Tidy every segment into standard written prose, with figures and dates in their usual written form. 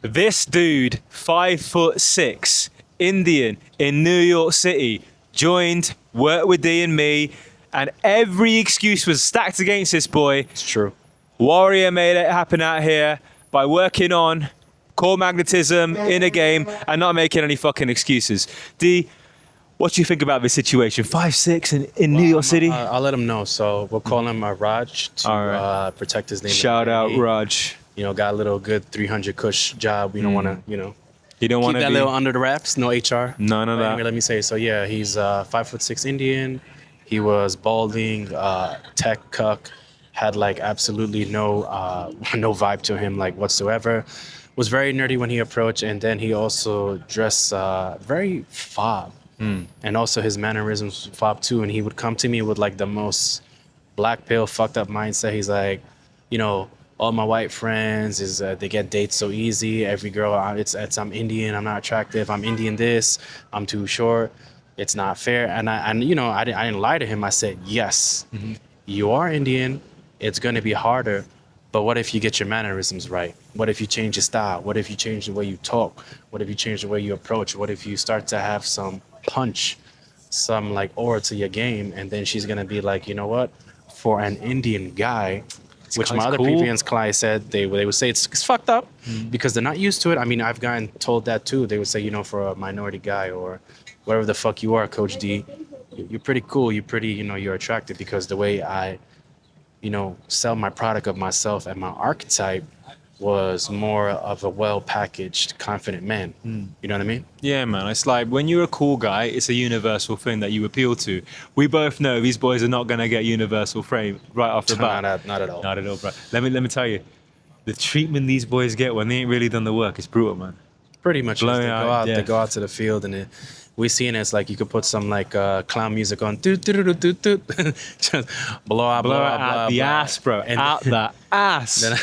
This dude, 5'6", Indian in New York City, joined, worked with D and me, and every excuse was stacked against this boy. It's true. Warrior made it happen out here by working on core magnetism in a game and not making any fucking excuses. D, what do you think about this situation? 5'6" in New York City? I'll let him know. So we'll call him Raj to protect his name. Shout out Raj. You know, got a little good 300 kush job. We don't want to, You don't want keep to that be little under the wraps. No HR. none of But that. anyway, let me say. So yeah, he's 5'6" Indian. He was balding, tech cuck, had like absolutely no no vibe to him like whatsoever. Was very nerdy when he approached, and then he also dressed very fob, and also his mannerisms fob too. And he would come to me with like the most black pill fucked up mindset. He's like, all my white friends is they get dates so easy. Every girl, it's I'm Indian, I'm not attractive. I'm Indian this, I'm too short. It's not fair. And I didn't lie to him. I said, yes, you are Indian. It's going to be harder. But what if you get your mannerisms right? What if you change your style? What if you change the way you talk? What if you change the way you approach? What if you start to have some punch, some like aura to your game? And then she's going to be like, you know what? For an Indian guy, which my other previous clients said, they would say it's fucked up because they're not used to it. I mean, I've gotten told that too. They would say, for a minority guy or whatever the fuck you are, Coach D, you're pretty cool. You're pretty, you're attractive because the way I, sell my product of myself and my archetype was more of a well-packaged, confident man. You know what I mean? Yeah, man. It's like when you're a cool guy, it's a universal thing that you appeal to. We both know these boys are not going to get universal fame right off the bat. Not at all. Not at all, bro. Let me tell you, the treatment these boys get when they ain't really done the work is brutal, man. Pretty much. Blowing They out, they yeah. go out to the field and we see it as like you could put some like clown music on, doot, doot, doot, doot, doot. Just blow out the ass, bro. And out the ass. Then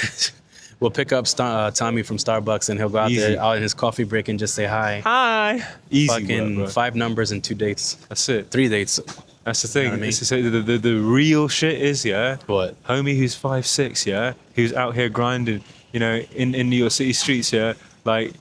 we'll pick up Tommy from Starbucks and he'll go out there out in his coffee break and just say hi. Hi. Easy, Fucking bro. 5 numbers and 2 dates. That's it. 3 dates. That's the thing. You know what I mean? It's to say the real shit is, yeah. What? Homie who's 5'6", yeah, who's out here grinding, in New York City streets, yeah. Like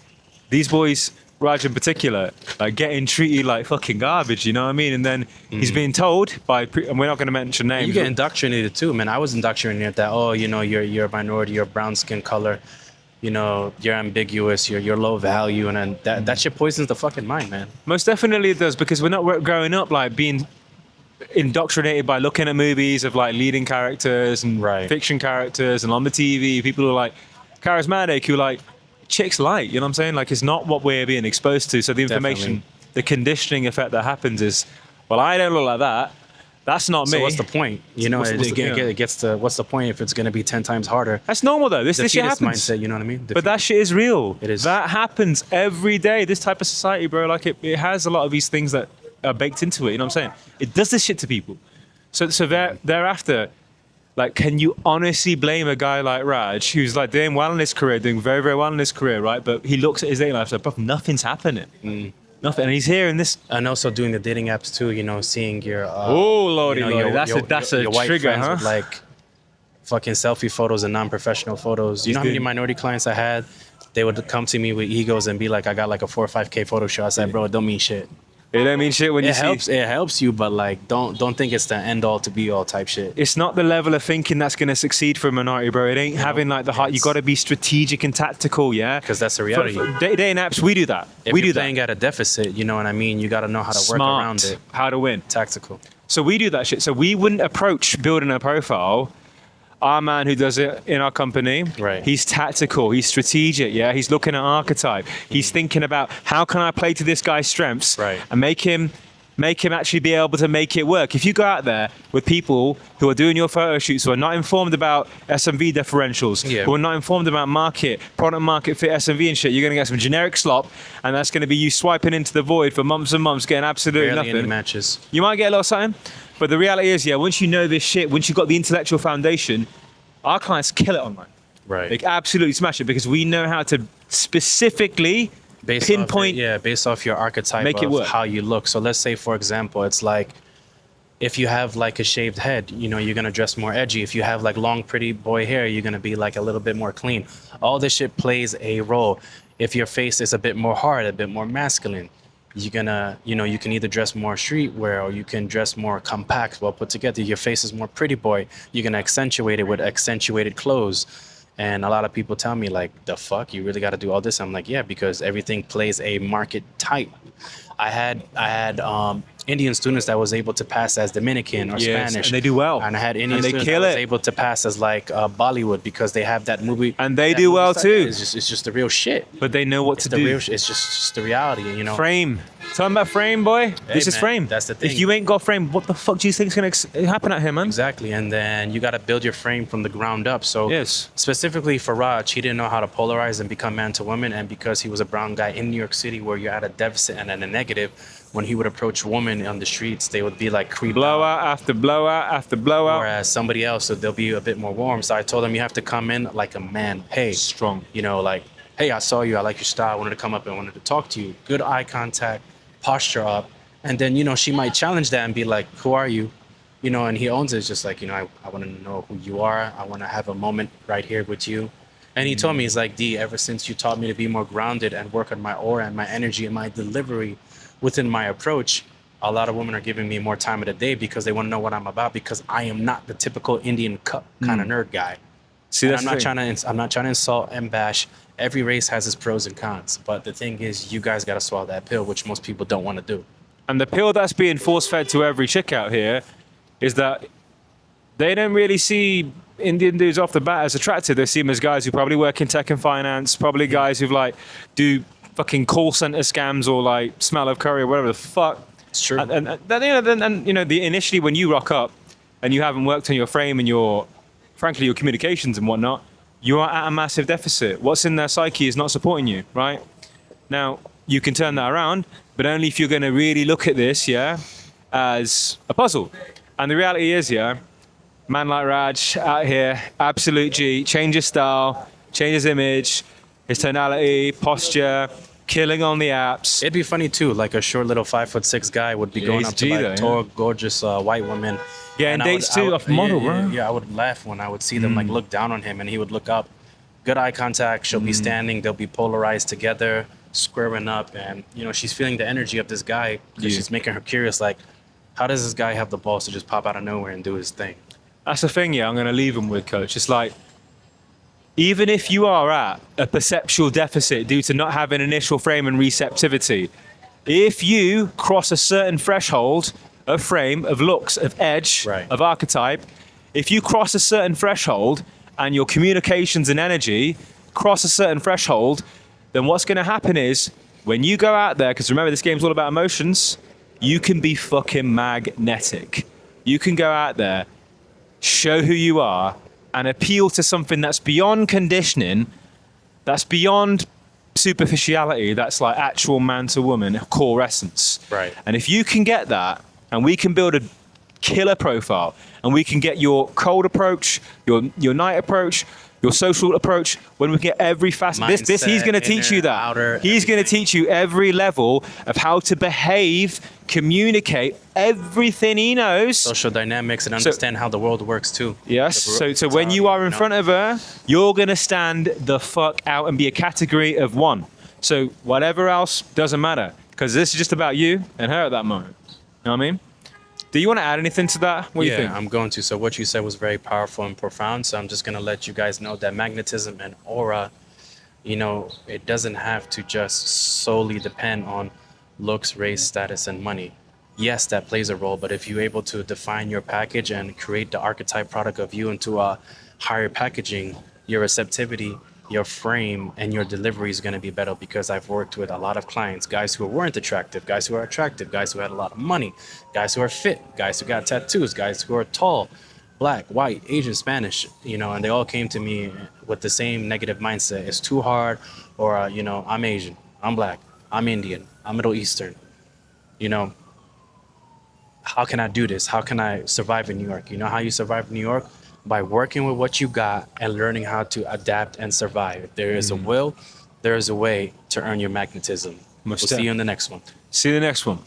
these boys, Raj in particular, like getting treated like fucking garbage, you know what I mean? And then he's being told and we're not going to mention names. You get indoctrinated too, man. I was indoctrinated that, you're a minority, you're a brown skin color, you're ambiguous, you're low value, and then that shit poisons the fucking mind, man. Most definitely it does, because we're not growing up like being indoctrinated by looking at movies of like leading characters and fiction characters, and on the TV people who are like charismatic, who like chicks like, you know what I'm saying? Like it's not what we're being exposed to. So the information, the conditioning effect that happens is, well, I don't look like that. That's not me. So what's the point? It gets to what's the point if it's going to be 10 times harder? That's normal though. This shit happens. Mindset, you know what I mean? But that shit is real. It is. That happens every day. This type of society, bro, like it has a lot of these things that are baked into it. You know what I'm saying? It does this shit to people. So thereafter, like, can you honestly blame a guy like Raj, who's like doing well in his career, doing very, very well in his career, right? But he looks at his dating life, like, bro, nothing's happening. Nothing. And he's here in this. And also doing the dating apps too, seeing your lordy, that's a your white trigger, friends huh? with like fucking selfie photos and non-professional photos. You know how many minority clients I had? They would come to me with egos and be like, I got like a 4 or 5K photo shoot. I said, bro, it don't mean shit. It don't mean shit when you see. It helps you, but like don't think it's the end all to be all type shit. It's not the level of thinking that's gonna succeed for a minority, bro. It ain't having like the heart. You got to be strategic and tactical, yeah. Because that's the reality. For dating apps, we do that. If you're playing at a deficit, you know what I mean. You got to know how to work around it. How to win. Tactical. So we do that shit. So we wouldn't approach building a profile. Our man who does it in our company, he's tactical, he's strategic, yeah. He's looking at archetype. He's thinking about how can I play to this guy's strengths and make him actually be able to make it work. If you go out there with people who are doing your photo shoots who are not informed about SMV differentials, who are not informed about product market fit SMV and shit, you're gonna get some generic slop, and that's gonna be you swiping into the void for months and months, getting absolutely nothing. Any matches. You might get a lot of something, but the reality is, once you know this shit, once you've got the intellectual foundation, our clients kill it online. Right. Like absolutely smash it, because we know how to specifically pinpoint. Based off your archetype, make it work. How you look. So let's say, for example, it's like if you have like a shaved head, you're gonna dress more edgy. If you have like long, pretty boy hair, you're gonna be like a little bit more clean. All this shit plays a role. If your face is a bit more hard, a bit more masculine, you're gonna, you can either dress more streetwear or you can dress more compact, well put together. Your face is more pretty boy. You're gonna accentuate it with accentuated clothes. And a lot of people tell me like, the fuck, you really got to do all this? I'm like, yeah, because everything plays a market type. I had Indian students that was able to pass as Dominican or Spanish, and they do well. and I had Indian And they students that kill was it. able to pass as like Bollywood because they have that movie, And they that do movie well style. too. It's just the real shit. But they know what It's to the do. real. It's just the reality, Frame. Talking about frame, boy. This is man, frame. that's the thing. If you ain't got frame, what the fuck do you think is gonna happen out here, man? Exactly, and then you got to build your frame from the ground up. So Yes. specifically for Raj, he didn't know how to polarize and become man to woman, and because he was a brown guy in New York City, where you're at a deficit and at a negative, when he would approach women on the streets, they would be like creeped out. Blowout after blowout after blowout. Whereas somebody else, so they'll be a bit more warm. So I told him you have to come in like a man. Hey, Strong. like, hey, I saw you. I like your style. I wanted to come up and wanted to talk to you. Good eye contact, posture up. And then, she might challenge that and be like, who are you? And he owns it. It's just like, I want to know who you are. I want to have a moment right here with you. And he told me, he's like, D, ever since you taught me to be more grounded and work on my aura and my energy and my delivery within my approach, a lot of women are giving me more time of the day because they want to know what I'm about, because I am not the typical Indian kind of nerd guy. See, And that's I'm not trying to insult and bash. Every race has its pros and cons. But the thing is, you guys got to swallow that pill, which most people don't want to do. And the pill that's being force fed to every chick out here is that they don't really see Indian dudes off the bat as attractive. They see them as guys who probably work in tech and finance, probably guys who like do fucking call center scams or like smell of curry or whatever the fuck. It's true. And initially when you rock up and you haven't worked on your frame and frankly your communications and whatnot, you are at a massive deficit. What's in their psyche is not supporting you, right? Now, you can turn that around, but only if you're going to really look at this, as a puzzle. And the reality is, man like Raj out here, absolute G, change his style, change his image, his tonality, posture, killing on the apps. It'd be funny too, like a short little 5'6" guy would be going he's up to G like though, tall, gorgeous white women. Yeah, and dates too, off model, bro. Yeah, I would laugh when I would see them like look down on him and he would look up. Good eye contact, she'll be standing, they'll be polarized together, squaring up, and she's feeling the energy of this guy because she's making her curious, like, how does this guy have the balls to just pop out of nowhere and do his thing? That's the thing, I'm going to leave him with, Coach. It's like, even if you are at a perceptual deficit due to not having initial frame and receptivity, if you cross a certain threshold of frame, of looks, of edge, Right. of archetype, if you cross a certain threshold and your communications and energy cross a certain threshold, then what's going to happen is when you go out there, because remember this game's all about emotions, you can be fucking magnetic. You can go out there, show who you are, and appeal to something that's beyond conditioning, that's beyond superficiality, that's like actual man to woman core essence. Right. And if you can get that, and we can build a killer profile, and we can get your cold approach, your night approach, your social approach, when we get every facet. This he's going to teach you inner, that. outer, He's going to teach you every level of how to behave, communicate, everything he knows. Social dynamics and understand how the world works too. Yes. So when you are in front of her, you're gonna stand the fuck out and be a category of one. So whatever else doesn't matter, because this is just about you and her at that moment. You know what I mean? Do you want to add anything to that? What do you think? I'm going to. So what you said was very powerful and profound. So I'm just gonna let you guys know that magnetism and aura, it doesn't have to just solely depend on looks, race, status, and money. Yes, that plays a role, but if you're able to define your package and create the archetype product of you into a higher packaging, your receptivity, your frame, and your delivery is going to be better, because I've worked with a lot of clients, guys who weren't attractive, guys who are attractive, guys who had a lot of money, guys who are fit, guys who got tattoos, guys who are tall, black, white, Asian, Spanish, and they all came to me with the same negative mindset. It's too hard, or, I'm Asian, I'm black, I'm Indian, I'm Middle Eastern, how can I do this? How can I survive in New York? You know how you survive in New York? By working with what you got and learning how to adapt and survive. If there is a will, there is a way to earn your magnetism. We'll see you in the next one. See you in the next one.